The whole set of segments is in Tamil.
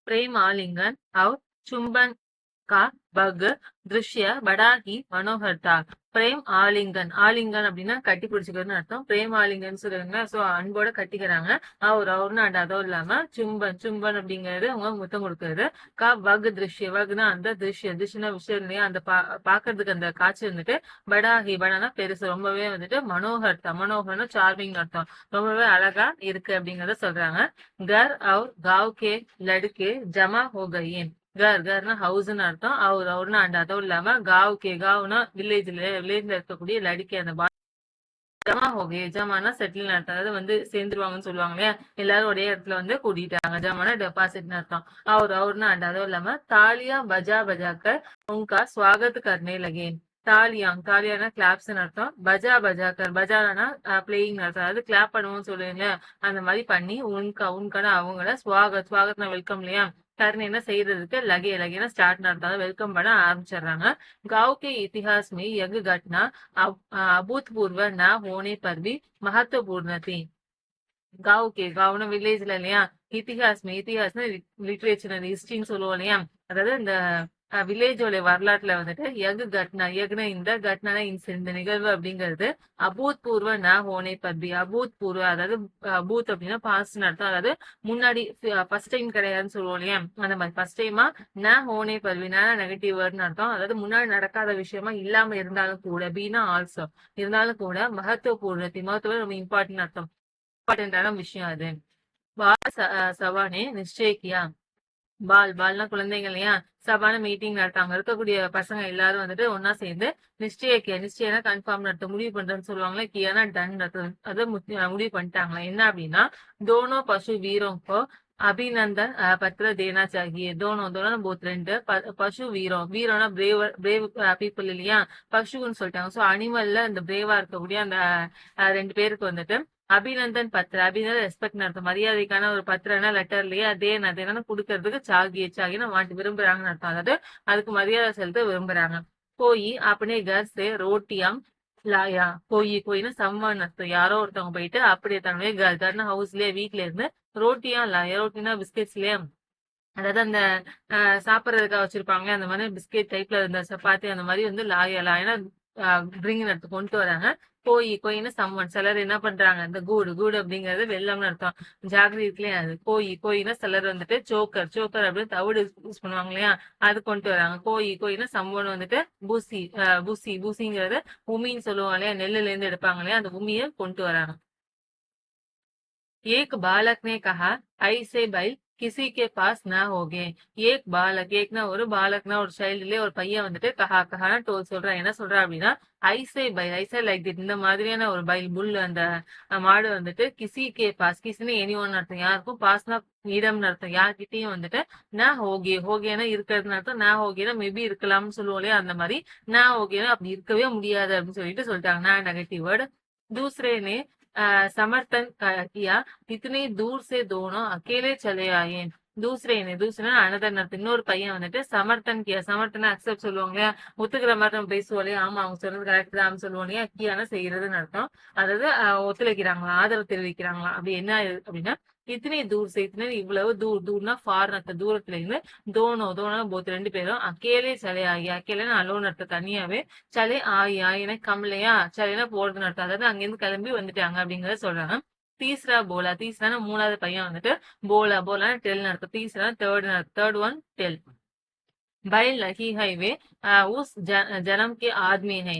प्रेम आलिंगन और चुंबन का बग दृश्य बड़ा ही मनोहर था. பிரேம் ஆலிங்கன் ஆலிங்கன் அப்படின்னா கட்டி பிடிச்சிக்கிறதுன்னு அர்த்தம். பிரேம் ஆலிங்கன் சொல்லுவாங்க. சோ அன்போட கட்டிக்கிறாங்க. அவர்னு அதுவும் இல்லாம சும்பன் சும்பன் அப்படிங்கிறது அவங்க முத்தம் கொடுக்கறது. வக் திருஷ்ய வக்னா அந்த திருஷ்யனா விஷயம் இல்லையா, அந்த பாக்குறதுக்கு அந்த காட்சி வந்துட்டு படாஹி படானா பெருசு, ரொம்பவே வந்துட்டு மனோகர் தான். மனோகர்னா சார்மிங் அர்த்தம், ரொம்பவே அழகா இருக்கு அப்படிங்கறத சொல்றாங்க. கர் அவர் गांव के लड़के जमा हो गए. கர்னா ஹவுஸ்ன்னு அர்த்தம். அவர்னு அதுவும் இல்லாம காவ்னா வில்லேஜ்ல இருக்கக்கூடிய லடிக்கை அந்த ஜமா ஹோகே. ஜமானா செட்டில் அர்த்தம், அதாவது வந்து சேர்ந்துருவாங்கன்னு சொல்லுவாங்க இல்லையா, எல்லாரும் ஒரே இடத்துல வந்து கூட்டிட்டாங்க. ஜமானா டெபாசிட்னு அர்த்தம். அவர்னு அதுவும் இல்லாம தாலியா பஜா பஜாக்கர் உங்கா ஸ்வாகத் கர்னே லகே. தாலியானா கிளாப்ஸ் அர்த்தம். பஜா பஜாக்கர் பஜானா பிளேயிங் அர்த்தம், அதாவது கிளாப் பண்ணுவோம்னு சொல்லுவீங்க, அந்த மாதிரி பண்ணி உன்கான அவங்கள ஸ்வாகத்னா வெல்கம் இல்லையா, करने செய்யறதுக்கு லகேனா ஸ்டார்ட் நடத்தாத வெல்கம் பண்ண ஆரம்பிச்சிடுறாங்க. गांव के इतिहास में यह घटना अभूतपूर्व न होने पर भी महत्वपूर्ण थी. गांव வில்லேஜ்ல இல்லையா, இத்திஹாஸ்னா லிட்ரேச்சர் ஹிஸ்டரின்னு சொல்லுவோம் இல்லையா, அதாவது இந்த வில்லேஜோட வரலாற்றுல வந்துட்டு யகுனா இந்த கட்னா இந்த நிகழ்வு அப்படிங்கிறது அபூத்பூர்வ ந ஹோனே பர்பி. அபூத்பூர்வ அதாவது பூத் அப்படின்னா பாஸ்ட் அர்த்தம், அதாவது முன்னாடி ஃபர்ஸ்ட் டைம் கிடையாதுன்னு சொல்லுவோம் இல்லையா, அந்த மாதிரி ஃபர்ஸ்ட் டைமா ந ஹோனே பர்பி நெகட்டிவ் வேர்ட்னு அர்த்தம், அதாவது முன்னாடி நடக்காத விஷயமா இல்லாம இருந்தாலும் கூட, பீனா ஆல்சோ இருந்தாலும் கூட, மகத்துவம் ரொம்ப இம்பார்ட்டன்ட் அர்த்தம், இம்பார்ட்டன்டான விஷயம் அது. சவானே நிச்சயிக்கியா. பால்னா குழந்தைங்க இல்லையா, சபான மீட்டிங் நடத்தாங்க, இருக்கக்கூடிய பசங்க எல்லாரும் வந்துட்டு ஒன்னா சேர்ந்து நிச்சயனா கன்ஃபார்ம் நடத்த முடிவு பண்றேன்னு சொல்லுவாங்களே, கியானா டன் அதை முடிவு பண்ணிட்டாங்களா. என்ன அப்படின்னா தோனோ பசு வீரோங்கோ அபிநந்தன் பத்திர தேனா சாகியே. தோனோ போத் ரெண்டு, பசு வீரோனா பிரேவ் பீப்புள் இல்லையா, பசுன்னு சொல்லிட்டாங்க. சோ அனிமல்ல இந்த பிரேவா இருக்கக்கூடிய அந்த ரெண்டு பேருக்கு வந்துட்டு அபிநந்தன் பத்திர, அபிநந்தன் ரெஸ்பெக்ட் அர்த்தம், மரியாதைக்கான ஒரு பத்திரனா லெட்டர் இல்லையா, அதே கொடுக்கறதுக்கு சாகினா வாண்டி விரும்புறாங்கன்னு அர்த்தம், அதாவது அதுக்கு மரியாதை செலுத்த விரும்புறாங்க. போய் அப்படியே கர் சே ரோட்டியாம் லாயா. போயின்னு சம்மான் அர்த்தம், யாரோ ஒருத்தவங்க போயிட்டு அப்படியே தன்னுடைய கர்னா ஹவுஸ்லயே வீட்டுல இருந்து ரோட்டியா லாயா. ரோட்டினா பிஸ்கெட்ஸ்லயே, அதாவது அந்த சாப்பிடறதுக்காக வச்சிருப்பாங்களே அந்த மாதிரி பிஸ்கெட் டைப்ல இருந்த சப்பாத்தி அந்த மாதிரி வந்து லாயனா பிரிங் எடுத்து கொண்டு வராங்க. கோயின்னு சம்மன், சிலர் என்ன பண்றாங்க, இந்த கூடு அப்படிங்கறது வெள்ளம்னு அர்த்தம், ஜாகிரதை இருக்குல்லையா, அது கோயின்னா சிலர் வந்துட்டு சோக்கர் அப்படின்னு தவிடு யூஸ் பண்ணுவாங்க இல்லையா, அது கொண்டு வராங்க. கோயின்னா சம்மன் வந்துட்டு பூசிங்கிறது உமின்னு சொல்லுவாங்க இல்லையா, நெல்லுல இருந்து எடுப்பாங்க இல்லையா, அந்த உமியை கொண்டு வராங்க. एक बालक ने कहा ऐसे बैल किसी के पास ना होगे. एक बालक, एकனா ஒரு பாலக்னா ஒரு சைல்டுலயே ஒரு பையன் வந்துட்டு கஹானா டோல் சொல்றான். என்ன சொல்றான் அப்படின்னா ஐசே லைக் திட், இந்த மாதிரியான ஒரு பைல் புல் அந்த மாடு வந்துட்டு கிசிகே பாஸ், கிசின்னு எனி ஒன்னு அர்த்தம், யாருக்கும் பாஸ்னா இடம்னு அர்த்தம், யார்கிட்டயும் வந்துட்டு நான் ஹோகேனா இருக்கிறதுன்னு அர்த்தம், நான் ஹோகேனா மேபி இருக்கலாம்னு சொல்லுவோம் இல்லையா, அந்த மாதிரி நான் ஹோகேனா அப்படி இருக்கவே முடியாது அப்படின்னு சொல்லிட்டாங்க. நான் நெகட்டிவ் வேர்டு. दूसरे ने समर्थन किया, इतनी दूर से दोनों अकेले चले आए. दूसरे அனதர் இன்னொரு பையன் வந்துட்டு சமர்த்தன அக்செப்ட் சொல்லுவாங்க இல்லையா, ஒத்துக்கிற மாதிரி நம்ம பேசுவோம் இல்லையா, ஆமா அவங்க சொல்றது கரெக்ட் தான் சொல்லுவோம் இல்லையா, கியான செய்யறதுன்னு அர்த்தம், அதாவது ஒத்துழைக்கிறாங்களா, ஆதரவு தெரிவிக்கிறாங்களா. அப்படி என்ன அப்படின்னா இத்தனை இவ்வளவு தூர்னா ஃபார் தூரத்துல இருந்து தோனோ போத் ரெண்டு பேரும் அக்கேலே சலை ஆகி, அக்கேலேன்னு அலோன் அர்த்தம் தனியாவே, சலை ஆயினா கம்லையா, சலைனா போறதுன்னு அர்த்தம், அதாவது அங்கிருந்து கிளம்பி வந்துட்டாங்க அப்படிங்கறத சொல்றாங்க. தீஸ்ரானா மூணாவது பையன் வந்துட்டு போலா டெல் அர்த்தம், தீஸ்ரா தேர்ட் ஒன் டெல். बैल नहीं है वे उस जन्म के आदमी है.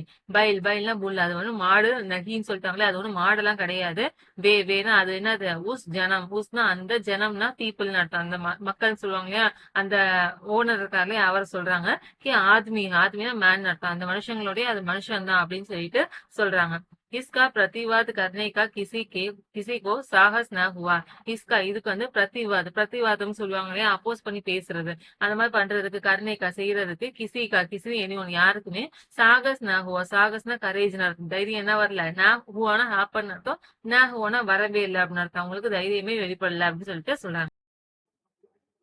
பைல்னா புல், அது வந்து மாடு, நகின்னு சொல்லிட்டாங்களே அது ஒண்ணு மாடெல்லாம் கிடையாது. வேனா அது என்னது, உஸ்னா அந்த ஜனம்னா பீப்புள்னு அர்த்தம், அந்த மக்கள் சொல்லுவாங்க இல்லையா, அந்த ஓனர் இருக்காங்களே அவரை சொல்றாங்க. ஆத்மினா மேன் அர்த்தம், அந்த மனுஷங்களுடைய அது மனுஷன் தான் அப்படின்னு சொல்லிட்டு சொல்றாங்க. इसका प्रतिवाद करने का किसी को साहस न हुआ. இதுக்கு வந்து பிரதிவாதம் சொல்லுவாங்க இல்லையா, அப்போஸ் பண்ணி பேசுறது, அந்த மாதிரி பண்றதுக்கு கர்ணேக்கா செய்யறதுக்கு கிசி எனி யாருக்குமே சாகஸ்னா கரேஜ் அர்த்தம், தைரியம் என்ன வரல, நான் ஹூவானா ஹாப்பன் அர்த்தம், நான் ஹூவானா வரவே இல்லை அப்படின்னு அர்த்தம், அவங்களுக்கு தைரியமே வெளிப்படல அப்படின்னு சொல்லிட்டு சொல்றாங்க.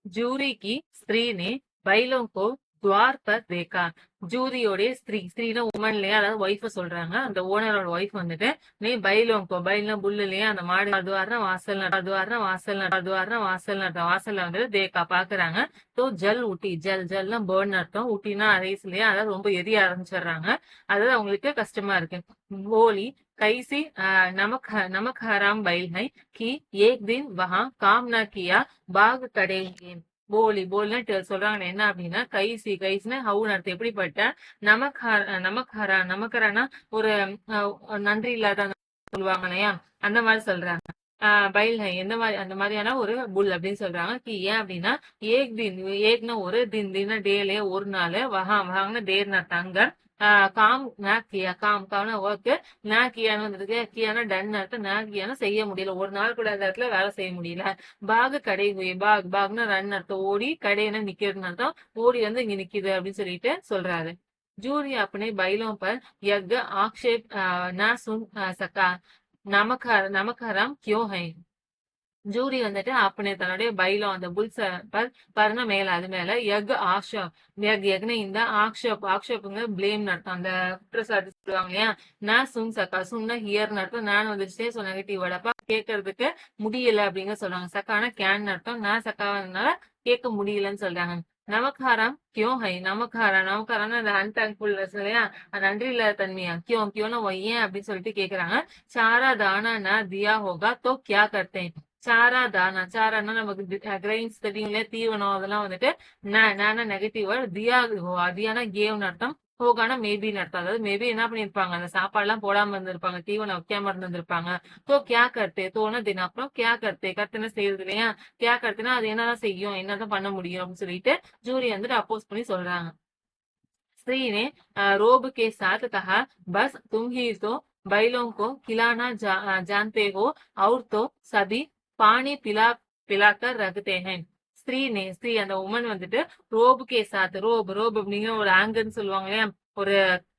जूरी की स्त्री ने बैलों को द्वार पर देखा ஜூரியோடைய ஸ்திரீனா உமன் இல்லையா, அதாவது ஒய்ஃப சொல்றாங்க. அந்த ஓனரோட ஒய்ஃப் வந்துட்டு நீ பைலோங்கோ, பைல்னா புல் இல்லையா, அந்த மாடு அதுவாரம் வாசல் வாசல்ல வந்துட்டு தேக்கா பாக்குறாங்க. தோ ஜல் ஊட்டி, ஜல்னா பேர்ன் அர்த்தம், ஊட்டினா ரைஸ் இல்லையா, அதாவது ரொம்ப எரிய ஆரம்பிச்சிடுறாங்க. அதாவது அவங்களுக்கு கஷ்டமா இருக்கு. போலி கைசி நமக் ஹராம் பைல் ஹை கி ஏக் தின் வஹா காம் நா கியா பாக் கடைகேன். போலினா சொல்றாங்க என்ன அப்படின்னா, கைசினா ஹவுன்னு அர்த்தம். எப்படிப்பட்ட நமக்கரானா ஒரு நன்றி இல்லாத சொல்லுவாங்க இல்லையா, அந்த மாதிரி சொல்றாங்க. பைல் ஹை எந்த மாதிரி, அந்த மாதிரியான ஒரு புல் அப்படின்னு சொல்றாங்க. ஏன் அப்படின்னா, ஏக்னா ஒரு தின்னா டேலே ஒரு நாள், வகாங்கன்னா டேர்னா தங்க, காம் காம்னா ஒர்க், கியான்னு வந்திருக்கு. கியானா டன் அர்த்தம், கியானா செய்ய முடியல, ஒரு நாள் கூட அந்த இடத்துல வேலை செய்ய முடியல. பாகு கடை பாக்னா ரன் அர்த்தம், ஓடி, கடைன்னா நிக்கிறதுன்னு அர்த்தம், ஓடி வந்து இங்க நிக்குது அப்படின்னு சொல்லிட்டு சொல்றாரு. जूरी अपने बैलों पर यज्ञ आक्षेप न सुन सका, नमक हराम क्यों है. ஜூரி வந்துட்டு அப்பனே தன்னுடைய பைலம் அந்த புல்ஸ் பர்ன மேல அது மேல யக்னா இந்த ஆக்ஷேப்புங்க பிளேம் அர்த்தம், அந்த குற்றச்சாட்டு சொல்லுவாங்க இல்லையா. நான் சுன் சக்கா, சுன்னா ஹியர் அர்த்தம், நான் வந்துச்சு ஸோ நெகட்டிவ் வேர்டப்பா கேட்கறதுக்கு முடியல அப்படிங்க சொல்றாங்க. சக்கான கேன் அர்த்தம், நான் சக்காவதுனால கேட்க முடியலன்னு சொல்றாங்க. நமக்காரம் கியோ ஹை, நமக்காரம்னா அந்த அன்தேங்க்ஃபுல்னஸ் இல்லையா, நன்றி இல்லாத தன்மையா, கியோனா ஏன் அப்படின்னு சொல்லிட்டு கேக்குறாங்க. சாரா தானா ந தியா ஹோகா தோ கியா கர்த்தேன். சாரானா நமக்கு கிரைன்ஸ் தெரியும் இல்லையா, தீவனம் அதெல்லாம் வந்துட்டு நானா நெகட்டிவ் வேர்ட், தியானா கேவ்னு அர்த்தம், ஹோகானா மேபின்னு அர்த்தம். அதாவது மேபி என்ன பண்ணிருப்பாங்க, அந்த சாப்பாடு எல்லாம் போடாம இருந்திருப்பாங்க, தீவனம் வைக்காம இருந்திருப்பாங்க. தோ கியா கர்த்தே, தோன தின அப்புறம் கியா கர்த்தே, கர்த்தனை செய்யுது இல்லையா, கியா கர்த்தனா அது என்னதான் செய்யும், என்னதான் பண்ண முடியும் அப்படின்னு சொல்லிட்டு ஜூரி வந்துட்டு அப்போஸ் பண்ணி சொல்றாங்க. स्त्री ने रोब के साथ कहा, बस तुम ही तो बैलों को खिलाना जानते हो, और तो सभी पानी पिलाकर रखते हैं. ஸ்திரீ அந்த உமன் வந்துட்டு ரோபுக்கே சாத்து, ரோப் அப்படிங்கிற ஒரு ஆங்கர்னு சொல்லுவாங்க இல்லையா, ஒரு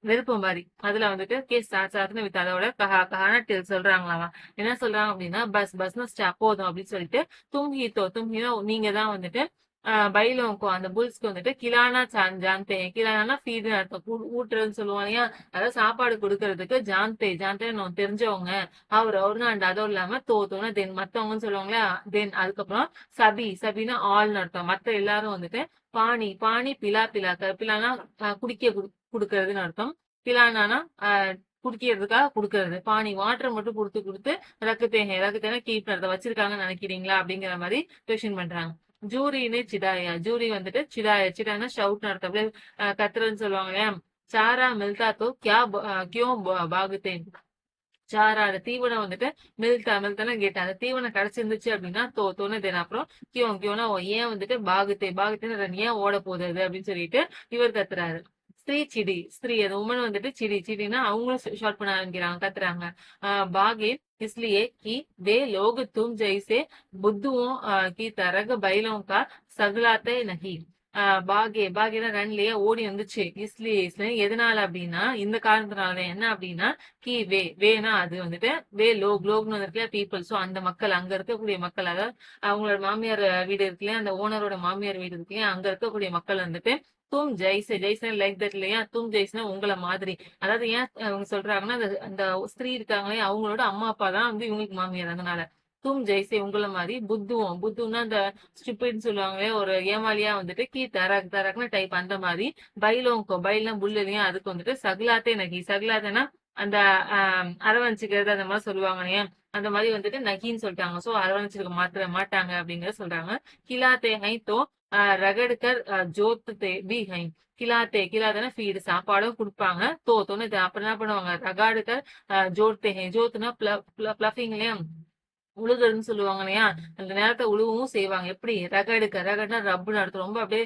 நெருப்பு மாதிரி, அதுல வந்துட்டு சாத்துன்னு வித்து அதோட கஹான சொல்றாங்களாம். என்ன சொல்றாங்க அப்படின்னா, பஸ்னு ஸ்டாப் போதும் அப்படின்னு சொல்லிட்டு, தும்ஹீனோ நீங்க தான் வந்துட்டு பைலோங்கும் அந்த புல்ஸ்க்கு வந்துட்டு கிலானா ஜான்தே, கிலானா ஃபீடுன்னு அர்த்தம், ஊட்டுறதுன்னு சொல்லுவாங்க இல்லையா, அதாவது சாப்பாடு கொடுக்கறதுக்கு ஜான்தே தெரிஞ்சவங்க அவருன்னு. அண்ட் அதுவும் இல்லாம தோத்தோன்னு தென் மத்தவங்கன்னு சொல்லுவாங்களே, தென் அதுக்கப்புறம் சபினா ஆள்னு அர்த்தம், மத்த எல்லாரும் வந்துட்டு பாணி பிலானா குடிக்க குடுக்கறதுன்னு அர்த்தம், பிலானானா குடிக்கிறதுக்காக குடுக்கறது, பாணி வாட்டர் மட்டும் கொடுத்து ரக்கத்தேன கீப் அர்த்தம், வச்சிருக்காங்கன்னு நினைக்கிறீங்களா அப்படிங்கிற மாதிரி கொஸ்டின் பண்றாங்க. ஜூரின்னு ஜூரி வந்துட்டு சிடானா ஷவுட் அர்த்தம், அப்படியே கத்துறதுன்னு சொல்லுவாங்க இல்லையா. சாரா மில்தா தோ கியோ பாகுத்தேன். சாரா அந்த தீவனம் வந்துட்டு மில்தான கேட்டேன், அந்த தீவனம் கிடைச்சிருந்துச்சு அப்படின்னா தோணு தென் அப்புறம் கியோனா ஏன் வந்துட்டு பாகுத்தேன்னு ஏன் ஓட போகுது அப்படின்னு சொல்லிட்டு இவர் கத்துறாரு. ஸ்திரீ அந்த உமன் வந்துட்டு சிடினா அவங்களும் ஷார்ட் பண்ண ஆரம்பிக்கிறாங்க, கத்துறாங்க. பாகே इसलिए कि वे लोग तुम जैसे बुद्धुओं की तरह बैलों का सगलाते नहीं. பாகேனா ரன்லயே ஓடி வந்துச்சு, இஸ்லி எதனால அப்படின்னா இந்த காரணத்தினால என்ன அப்படின்னா, வேனா அது வந்துட்டு லோக்னு வந்துட்டு பீப்புள், சோ அந்த மக்கள், அங்க இருக்கக்கூடிய மக்கள், அதாவது அவங்களோட மாமியார் வீடு இருக்குல்லையா, அந்த ஓனரோட மாமியார் வீடு இருக்குல்லையா, அங்க இருக்கக்கூடிய மக்கள் வந்துட்டு தும் ஜெய்சே லைக் தட் இல்லையா, தும் ஜெய்ஸ்னா உங்களை மாதிரி. அதாவது ஏன் அவங்க சொல்றாங்கன்னா, அந்த ஸ்திரீ இருக்காங்களே அவங்களோட அம்மா அப்பா தான் வந்து இவங்களுக்கு மாமியார், அதனால தும் ஜெய்சே உங்களை மாதிரி, புத்துன்னா அந்த ஸ்டூபிட்னு சொல்லுவாங்களே, ஒரு ஏமாலியா வந்துட்டு தரக்னா டைப், அந்த மாதிரி. பைல்னா புல் இல்லையா, அதுக்கு வந்துட்டு சகலாத்தேனா அந்த அரவணைச்சுக்கிறது அந்த மாதிரி சொல்லுவாங்க இல்லையா, அந்த மாதிரி வந்துட்டு நகின்னு சொல்லிட்டாங்க. சோ அரவணைச்சிருக்க மாட்டாங்க அப்படிங்கறத சொல்றாங்க. கிலாத்தே ஹை தோ ரகடுக்கர் ஜோத்து பி ஹை. கிலாத்தேனா ஃபீடு சாப்பாடும் கொடுப்பாங்க. தோன்னு அப்புறம் என்ன பண்ணுவாங்க, ரகாடுக்கர் ஜோத்துனா பிளஃபிங் இல்லையா, உழுதுன்னு சொல்லுவாங்க இல்லையா, அந்த நேரத்தை உழுவும் செய்வாங்க. எப்படி ரகடுனா ரப்புன்னு அர்த்தம், ரொம்ப அப்படியே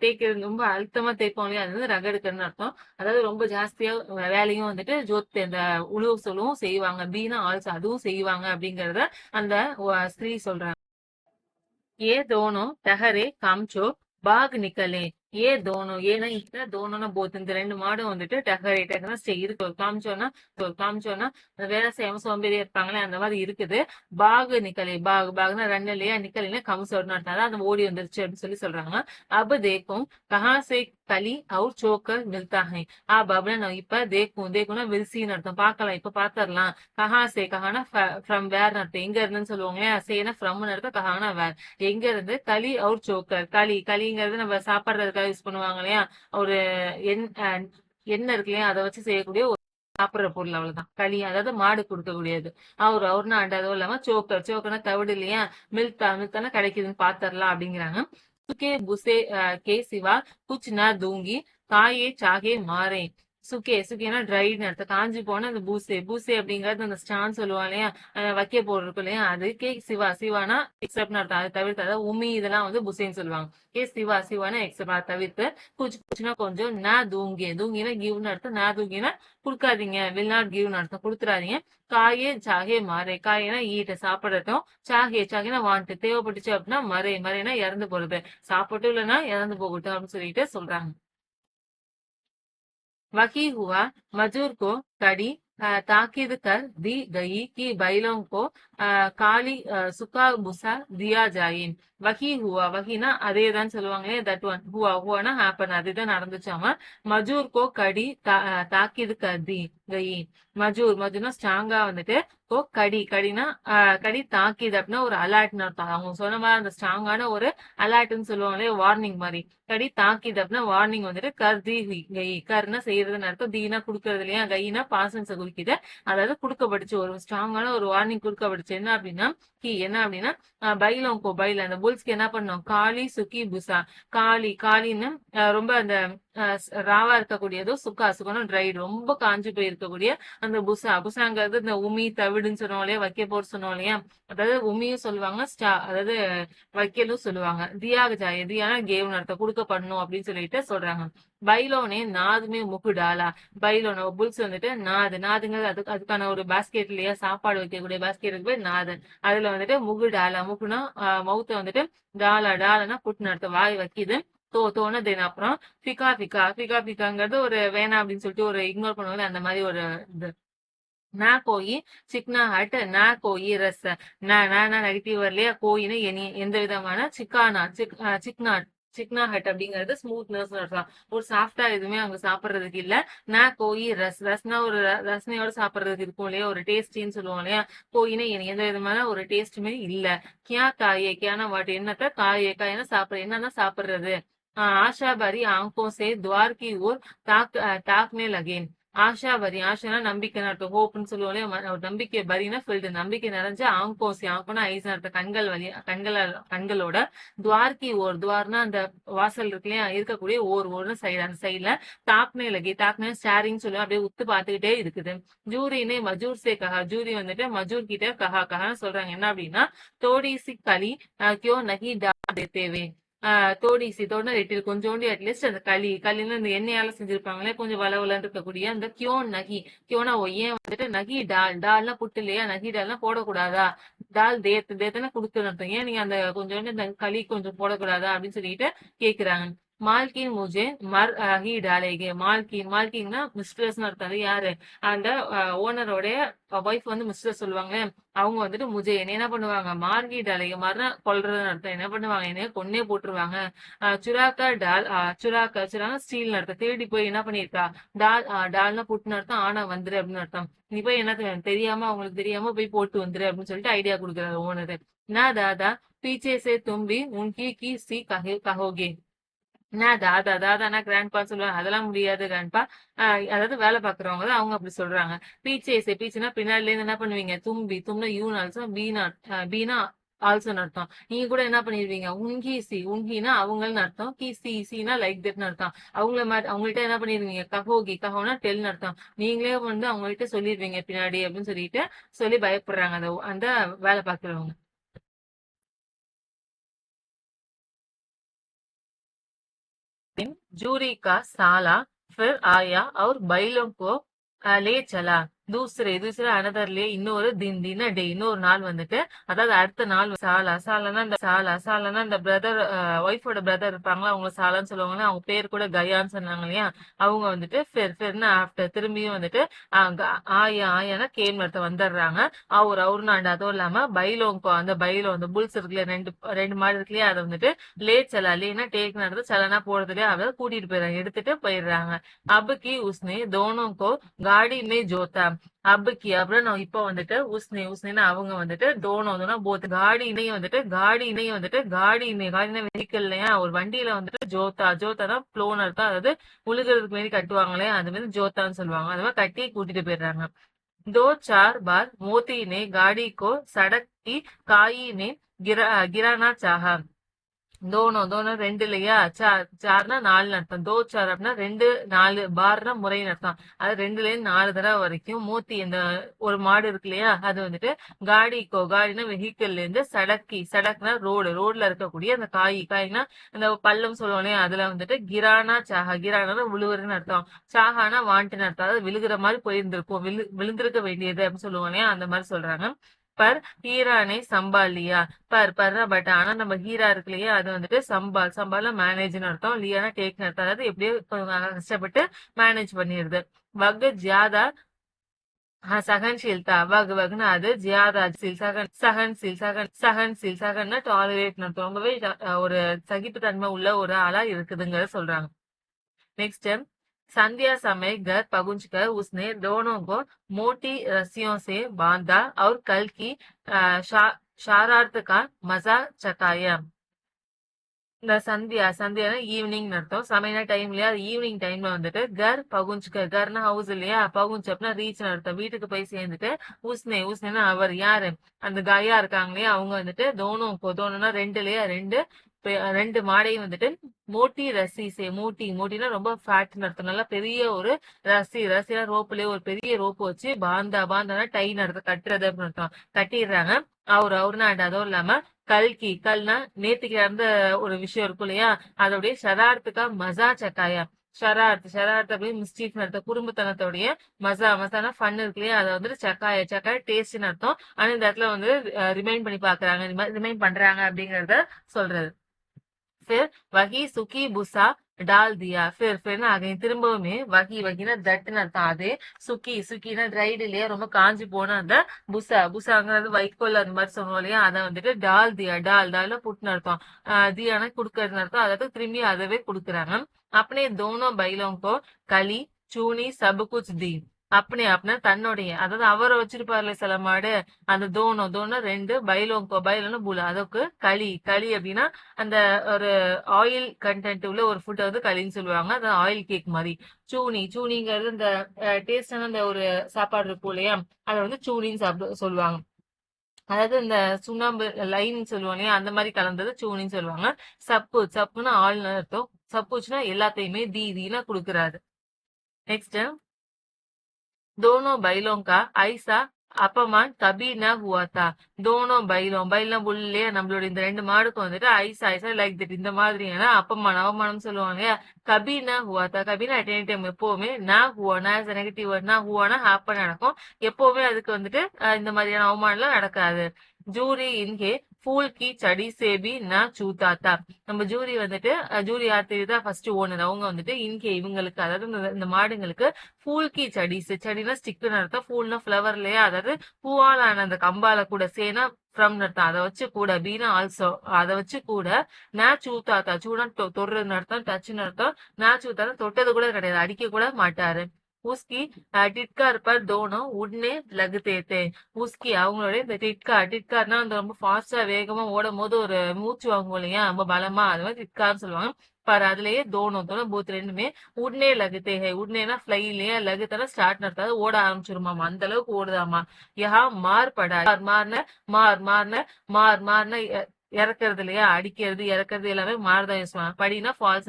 தேய்க்கிறது, ரொம்ப அழுத்தமா தேய்ப்போம் இல்லையா, அது வந்து ரகடுக்கன்னு அர்த்தம். அதாவது ரொம்ப ஜாஸ்தியா வேலையும் வந்துட்டு ஜோத் அந்த உழுவு சொல்லவும் செய்வாங்க. பீனா ஆல்சோ அதுவும் செய்வாங்க அப்படிங்கறத அந்த ஸ்திரீ சொல்றாங்க. ये दोनों टहरे कामचोर बाग निकले, ஏ தோணும் ஏன்னா இந்த தோணும்னா போத் இந்த ரெண்டு மாடும் வந்துட்டு டெஹரே டெஹரா ஸ்டே இருக்கு காமிச்சோன்னா வேலை செய்யாம சோம்பேறியா இருப்பாங்களே அந்த மாதிரி இருக்குது. பாகு நிக்கலே பாகுனா ரன் இல்லையா நிக்கலைன்னா கம்சோட்னு அர்த்தம். அதான் அந்த ஓடி வந்துருச்சு அப்படின்னு சொல்றாங்க. அப தேக்கும் கஹா சே கலி அவுர் சோக்கர் மில்தா ஹை. அப்படின்னு இப்ப தேக்கும்னா வில்சின்னு அர்த்தம். பார்க்கலாம் இப்ப பாத்திரலாம். கஹா சே கஹானா ஃப்ரம் வேர்னு அர்த்தம். எங்க இருந்துன்னு சொல்லுவாங்க இல்லையா, சேனா ஃப்ரம்னு அர்த்தம், கஹானா வேர். எங்க இருந்து களி அவுர் சோக்கர். களிங்கிறது நம்ம சாப்பிடுறதுக்காக யூஸ் பண்ணுவாங்க இல்லையா, ஒரு எண் எண்ணெய் இருக்கு இல்லையா, அதை வச்சு செய்யக்கூடிய ஒரு சாப்பிடுற பொருள், அவ்வளவுதான் களி. அதாவது மாடு கொடுக்கக்கூடியது. அவர்னா அண்டு. அதுவும் இல்லாம சோக்கர்னா தவிடு இல்லையா, மில்தானா கிடைக்குதுன்னு பாத்திரலாம் அப்படிங்கிறாங்க. சுக்கே புசே கே சிவா குச் ந தூங்கி காயே சாகே மாறே. சுக்கேனா ட்ரைன்னு அர்த்தம். காஞ்சி போன அந்த பூசே அப்படிங்கறது அந்த ஸ்டான் சொல்லுவாங்க இல்லையா, வைக்க போடுறோம் இல்லையா, அது கே சிவானா எக்ஸப்ட்னு அர்த்தம். அதை தவிர்த்து, அதாவது உமி இதெல்லாம் வந்து புசேன்னு சொல்லுவாங்க. கே சிவானா எக்ஸப்ட் தவிர்த்து. குச்சுனா கொஞ்சம், தூங்கினா கிவ்னு அர்த்தம், தூங்கினா கொடுக்காதீங்க, வில் நாட் கிவ்னு அர்த்தம், கொடுத்துறாதீங்க. காயே சாகே மாறே. காயனா ஈட்ட சாப்பிடட்டும், சாகேனா வாண்ட், தேவைப்பட்டுச்சு அப்படின்னா மறைனா இறந்து போறது, சாப்பிட்டும் இல்லைன்னா இறந்து போகட்டும் அப்படின்னு சொல்லிட்டு சொல்றாங்க. वही हुआ मजूर को कड़ी ताकीद कर दी गई कि बैलों को काली सुखा भूसा दिया जाए. வஹி ஹுவா வஹினா அதே தான் சொல்லுவாங்களே, தட் ஒன். ஹுவானா ஹேப்பன், அதுதான் நடந்துச்சாமா. மஜூர் கோ கடி தாக்கிது கதி கை. மஜூர்னா ஸ்ட்ராங்கா வந்துட்டு, கடினா கடி தாக்கிது அப்படின்னா ஒரு அலர்ட்னு அர்த்தம். அவங்க சொன்ன மாதிரி அந்த ஸ்ட்ராங்கான ஒரு அலர்ட்னு சொல்லுவாங்களே, வார்னிங் மாதிரி. கடி தாக்கிது அப்படின்னா வார்னிங் வந்துட்டு, கர்தி கை. கர்னா செய்யறதுன்னு அர்த்தம், தீனா குடுக்கறது இல்லையா, கைனா பாசன்ஸை குறிக்குது. அதாவது குடுக்கப்பட்டுச்சு, ஒரு ஸ்ட்ராங்கான ஒரு வார்னிங் குடுக்கப்பட்டுச்சு. என்ன அப்படின்னா பைல அந்த புல்ஸ்க்கு என்ன பண்ணோம், காளி சுக்கி புசா. காளின்னு ரொம்ப அந்த ராவா இருக்கக்கூடியதோ, சுக்கா ட்ரைடு ரொம்ப காஞ்சு போய் இருக்கக்கூடிய அந்த புசாங்கிறது இந்த உமி தவிடுன்னு சொன்னோம் இல்லையா, வைக்க போர் சொன்னோம் இல்லையா. அதாவது உமியும் சொல்லுவாங்க, அதாவது வைக்கலும் சொல்லுவாங்க. தியானா கேவ்னு அர்த்தம், கொடுக்கப்படணும் அப்படின்னு சொல்லிட்டு சொல்றாங்க. பைலோனே நாதுமே முகுடாலா. பைலோன புல்ஸ் வந்துட்டு நாதுங்கிறது அதுக்கான ஒரு பாஸ்கெட் இல்லையா, சாப்பாடு வைக்கக்கூடிய பாஸ்கெட் பேர் நாது. அதுல வந்துட்டு முகுனா மவுத்த வந்துட்டு, டாலானா புட்டுன்னு அர்த்தம், வாய் வைக்கிது. தோன தென் அப்புறம் ஃபிகாங்கிறது ஒரு வேணாம் அப்படின்னு சொல்லிட்டு ஒரு இக்னோர் பண்ணுவாங்க, அந்த மாதிரி ஒரு இது. நா கோயி சிக்னா ஹட் நா கோயி ரஸ். நெகட்டிவ் வரலையா, கோயின்னு எந்த விதமான சிக்னா ஹட் அப்படிங்கிறது ஸ்மூத்னஸ் அர்த்தம். ஒரு சாஃப்டா எதுவுமே அவங்க சாப்பிடுறதுக்கு இல்ல. நான் கோயி ரஸ்னா ஒரு ரசனையோட சாப்பிடுறதுக்கு இருக்கும் இல்லையா, ஒரு டேஸ்டின்னு சொல்லுவோம் இல்லையா. கோயின்னு எந்த விதமான ஒரு டேஸ்ட்டுமே இல்ல. கியானா வாட், என்னத்த காயனா சாப்பிடுறது, என்னதான் சாப்பிடுறது. ஆஷா பரி ஆங்கோ சே துவார் கி ஓர் தாக்னே லகேன். ஆஷானா நம்பிக்கைன்னு அர்த்தம், ஹோப்னு சொல்லுவோம் இல்லையா, ஒரு நம்பிக்கை பரினா ஃபில்டு, நம்பிக்கை நிறைஞ்ச. ஆங்கோனா ஐஸ் அர்த்தம், கண்களோட. துவார்னா அந்த வாசல் இருக்கு இல்லையா, இருக்கக்கூடிய ஓர்னு சைடு, அந்த சைடுல. தாக்னே ஸ்டாரிங் சொல்லுவோம், அப்படியே உத்து பார்த்துக்கிட்டே இருக்குது. ஜூரினே மஜூர் சே கஹா. ஜூரி வந்துட்டு மஜூர் கிட்ட கஹான்னு சொல்றாங்க. என்ன அப்படின்னா, தோடிசி களி கியோ நகி டா தேவே. தோடினா ரெட்டில் கொஞ்சோண்டி, அட்லீஸ்ட் அந்த களின்னு இந்த எண்ணெயால செஞ்சிருப்பாங்களே, கொஞ்சம் வளவலன்னு இருக்கக்கூடிய அந்த கியோனா ஏன் வந்துட்டு நகி டால்னா புட்டு இல்லையா, நகி டால்னா போடக்கூடாதா. தேத்தனா குடுத்துன்னு அர்த்தம். ஏன் நீங்க அந்த கொஞ்சோண்டு இந்த களி கொஞ்சம் போடக்கூடாதா அப்படின்னு சொல்லிட்டு கேக்குறாங்க. மால்கின் முஜே மர் ஹி டாலேகே. மால்கின்னா மிஸ்ட்ரஸ் அர்த்தம். அது யாரு, அந்த ஓனரோடைய ஒய்ஃப் வந்து மிஸ்ட்ரஸ் சொல்லுவாங்க. அவங்க வந்துட்டு என்ன என்ன பண்ணுவாங்க, மார்கி டாலேகே. மறுனா கொல்றதுன்னு அர்த்தம். என்ன பண்ணுவாங்க, என்னைய கொன்னே போட்டுருவாங்க. சுராக்கா ஸ்டீல் அர்த்தம். தேடி போய் என்ன பண்ணிருக்கா, டால்னா புட்டுன்னு அர்த்தம், ஆனா வந்துரு அப்படின்னு அர்த்தம். நீ போய் என்ன தெரியாம, அவங்களுக்கு தெரியாம போய் போட்டு வந்துரு அப்படின்னு சொல்லிட்டு ஐடியா கொடுக்குறாரு ஓனரு. நான் தாதா பீச்சே சே தும்பி உன்கி கி சி கஹோகே. நான் தாதானா கிராண்ட்பா சொல்லுவாங்க, அதெல்லாம் முடியாது கிராண்ட்பா. அதாவது வேலை பாக்குறவங்க தான் அவங்க அப்படி சொல்றாங்க. பீச்சுனா பின்னாடில இருந்து என்ன பண்ணுவீங்க, தும்னா யூன் ஆல்சோ, பீனா ஆல்சோன்னு அர்த்தம். நீங்க கூட என்ன பண்ணிருவீங்க, உன்கினா அவங்கன்னு அர்த்தம், சினா லைக் தட்னு அர்த்தம். அவங்கள்ட்ட என்ன பண்ணிருவீங்க, கஹோனா டெல்னு அர்த்தம். நீங்களே வந்து அவங்கள்ட்ட சொல்லிருவீங்க பின்னாடி அப்படின்னு சொல்லிட்டு சொல்லி பயப்படுறாங்க அந்த வேலை பாக்குறவங்க. जूरी का साला फिर आया और बैलों को ले चला. தூசரே தூசரே அனதர்லயே இன்னொரு தின டே இன்னொரு நாள் வந்துட்டு, அதாவது அடுத்த நாள் சாலா சாலானா இந்த பிரதர் ஒய்ஃபோட பிரதர் இருப்பாங்களா அவங்க சாலான்னு சொல்லுவாங்கன்னா அவங்க பேர் கூட கயான்னு சொன்னாங்க இல்லையா, அவங்க வந்துட்டு ஃபெர்னு ஆஃப்டர் திரும்பியும் வந்துட்டு ஆயானா கேம் நடத்த வந்துடுறாங்க. அவருனாண்டு அதுவும் இல்லாம பைலோங்கோ அந்த பைலோ அந்த புல்ஸ் இருக்குல்ல ரெண்டு ரெண்டு மாடு இருக்குல்லையா அதை வந்துட்டு லேட் சலா லேனா டேக் நடந்து சலனா போறதுலயே அதை கூட்டிட்டு போயிடுறாங்க எடுத்துட்டு போயிடுறாங்க. அபுக்கி உஸ்னே தோனோங்கோ காடி மே ஜோத்தா அபுக்கி அப்புறம் இப்போ வந்துட்டு உஸ்னேன்னு அவங்க வந்துட்டு தோனோனா போத் காடினே வெஹிக்கிள் இல்லையா ஒரு வண்டியில வந்துட்டு ஜோத்தானா ப்ளோன் அர்த்தம், அதாவது உழுகிறதுக்கு மாரி கட்டுவாங்களே அது மாதிரி ஜோத்தான்னு சொல்லுவாங்க. அது மாதிரி கட்டி கூட்டிட்டு போயிடுறாங்க. दो चार बार मोती ने गाड़ी को सड़क की खाई में गिराना चाहा. தோணும் ரெண்டு இல்லையா, சார்னா நாலு அர்த்தம், தோ சார் அப்படின்னா ரெண்டு நாலு, பார்னா முறைன்னு அர்த்தம். அது ரெண்டுல இருந்து 4 தடவை வரைக்கும் மூத்தி இந்த ஒரு மாடு இருக்கு இல்லையா அது வந்துட்டு காடினா வெஹிக்கிள்ல இருந்து சடக்னா ரோட்ல இருக்கக்கூடிய அந்த காய்னா அந்த பள்ளம் சொல்லுவோம் இல்லையா அதுல வந்துட்டு கிரானா விழுவுறதுன்னு அர்த்தம், சாகானா வாண்டுன்னு அர்த்தம், அதாவது விழுகிற மாதிரி போயிருந்திருக்கும், விழுந்திருக்க வேண்டியது அப்படின்னு சொல்லுவோம் இல்லையா அந்த மாதிரி சொல்றாங்க. பர் ஹீரானே சம்பாலியா பர்னா பட் ஆனா நம்ம ஹீரா இருக்கு இல்லையா அது வந்துட்டு சம்பால மேனேஜ்னு அர்த்தம், லியானா டேக்னு அர்த்தம், அதாவது எப்படியோ கஷ்டப்பட்டு மேனேஜ் பண்ணிடுது. வகு ஜியாதா சகன்ஷீல்தா வகுனா அது ஜியாதா சகன்னா டாலரேட் ரொம்பவே ஒரு சகிப்புத்தன்மை உள்ள ஒரு ஆளா இருக்குதுங்கிறத சொல்றாங்க. नेक्स्ट है संध्या समय घर पहुंचकर उसने दोनों को मोटी रस्सियों से बांधा और कल की शरारत का मजा चखाया. இந்த சந்தியானா ஈவினிங் அர்த்தம், சமையல் டைம்லயா ஈவினிங் டைம்ல வந்துட்டு கர்னா ஹவுஸ் இல்லையா பகுஞ்சு அப்படின்னா ரீச் அர்த்தம், வீட்டுக்கு போய் சேர்ந்துட்டு உஸ்னேனா அவர் யாரு அந்த கயா இருக்காங்க இல்லையா அவங்க வந்துட்டு தோணும்னா ரெண்டுலயா ரெண்டு மாடையும் வந்துட்டு மோட்டினா ரொம்ப ஃபேட்னு அர்த்தம், நல்லா பெரிய ஒரு ரசினா ரோப்லயே ஒரு பெரிய ரோப்பு வச்சு பாந்தானா டைன் அர்த்தம் கட்டுறது அப்படின்னு அர்த்தம் கட்டிடுறாங்க. அவருனா அதுவும் இல்லாம கல்னா நேத்துக்கு நடந்த ஒரு விஷயம் இருக்கும் இல்லையா அதோடைய ஷரார்த்துக்கா மசா சக்காயா ஷரார்த் அப்படின்னு மிஸ்டீஃப் அர்த்தம், குடும்பத்தனத்தோடைய மசானா ஃபன் இருக்கு இல்லையா அதை வந்துட்டு சக்காயா டேஸ்ட்னு அர்த்தம். ஆனா இந்த இடத்துல வந்து ரிமைண்ட் பண்ணி பாக்குறாங்க, ரிமைண்ட் பண்றாங்க அப்படிங்கறத சொல்றது. फिर वही सुखी भूसा डाल दिया फिर அகைன் திரும்பவுமே வகினா தட்டுன்னு அர்த்தம், அதே சுக்கினா ட்ரைடு இல்லையா ரொம்ப காஞ்சி போன அந்த புசாங்கிறது வைக்கோல் அந்த மாதிரி சொல்லுவோம் இல்லையா அதை வந்துட்டு டால்ல புட்டுன்னு அர்த்தம், தியானா குடுக்கறதுன்னு அர்த்தம், அதாவது திரும்பி அதவே குடுக்குறாங்க. अपने दोनों बैलों को களி சூனி सब कुछ दी. அப்படின்னா தன்னுடைய அதாவது அவரை வச்சிருப்பாருல சில மாடு அந்த தோணும் ரெண்டு பைலோன்னு புல அதுக்கு களி அப்படின்னா அந்த ஒரு ஆயில் கண்டென்ட் உள்ள ஒரு ஃபுட் வந்து களின்னு சொல்லுவாங்க, அது ஆயில் கேக் மாதிரி. சூனிங்கிறது இந்த டேஸ்டான அந்த ஒரு சாப்பாடு இருக்கும் இல்லையா அதை வந்து சூனின்னு சொல்லுவாங்க, அதாவது இந்த சுண்ணாம்பு லைன் சொல்லுவாங்க இல்லையா அந்த மாதிரி கலந்தது சூனின்னு சொல்லுவாங்க. சப்புன்னா ஆள்னு அர்த்தம், சப்புச்சுன்னா எல்லாத்தையுமே தீனா கொடுக்குறாரு. நெக்ஸ்ட் दोनों बैलों का ऐसा अपमान कभी न हुआ था. दोनों बैलों புல்லே நம்மளோட இந்த ரெண்டு மாடுக்கும் வந்துட்டு ஐசா லைக் தட் இந்த மாதிரியான அவமானம் சொல்லுவாங்க இல்லையா கபினா ஹுவாத்தா கபினா அட் எனி டைம் எப்பவுமே ஹுவானா நெகட்டிவ் வேர்ட்னா ஹுவானா ஹாப்பன் நடக்கும், எப்பவுமே அதுக்கு வந்துட்டு இந்த மாதிரியான அவமானம் எல்லாம் நடக்காது. ஜூரி இன்கே ஃபூல் கி சடி சேபி ந சூத்தாத்தா நம்ம ஜூரி வந்துட்டு ஜூரி யார் தெரியுதா ஃபர்ஸ்ட் ஓனர் அவங்க வந்துட்டு இன்கே இவங்களுக்கு அதாவது இந்த மாடுங்களுக்கு ஃபூல் கி செடினா ஸ்டிக்னு அர்த்தம், ஃபூல்னா ஃபிளவர் இல்லையா அதாவது பூவால் ஆன அந்த கம்பால கூட சேனா ஃப்ரம் அர்த்தம் அதை வச்சு கூட பீனா ஆல்சோ அதை வச்சு கூட சூத்தாத்தா சூடா தொடுறதுன்னு அர்த்தம், டச்சுன்னு அர்த்தம், சூத்தாத்தா தொட்டது கூட கிடையாது அடிக்க கூட மாட்டாரு. உஸ்கி டிட்கார் பர் தோனோ உடனே லகுதே தே. உஸ்கி அவங்களுடைய இந்த டிட்கார்னா அந்த ரொம்ப ஃபாஸ்டா வேகமா ஓடும் போது ஒரு மூச்சு வாங்குவோம் இல்லையா ரொம்ப பலமா அது மாதிரி டிட்கார்னு சொல்லுவாங்க. அதுலயே தோணும் பூத் ரெண்டுமே உடனே லகுதே உடனேனா ஃபிளை இல்லையா லகுத்தான ஸ்டார்ட் நடத்தாது ஓட ஆரம்பிச்சிருமாமா அந்த அளவுக்கு ஓடுதாமா. யஹா மார் படா மார்ன இறக்குறது இல்லையா அடிக்கிறது இறக்குறது எல்லாமே மார்தான் யூஸ் பண்ணுவாங்க, படினா ஃபால்ஸ்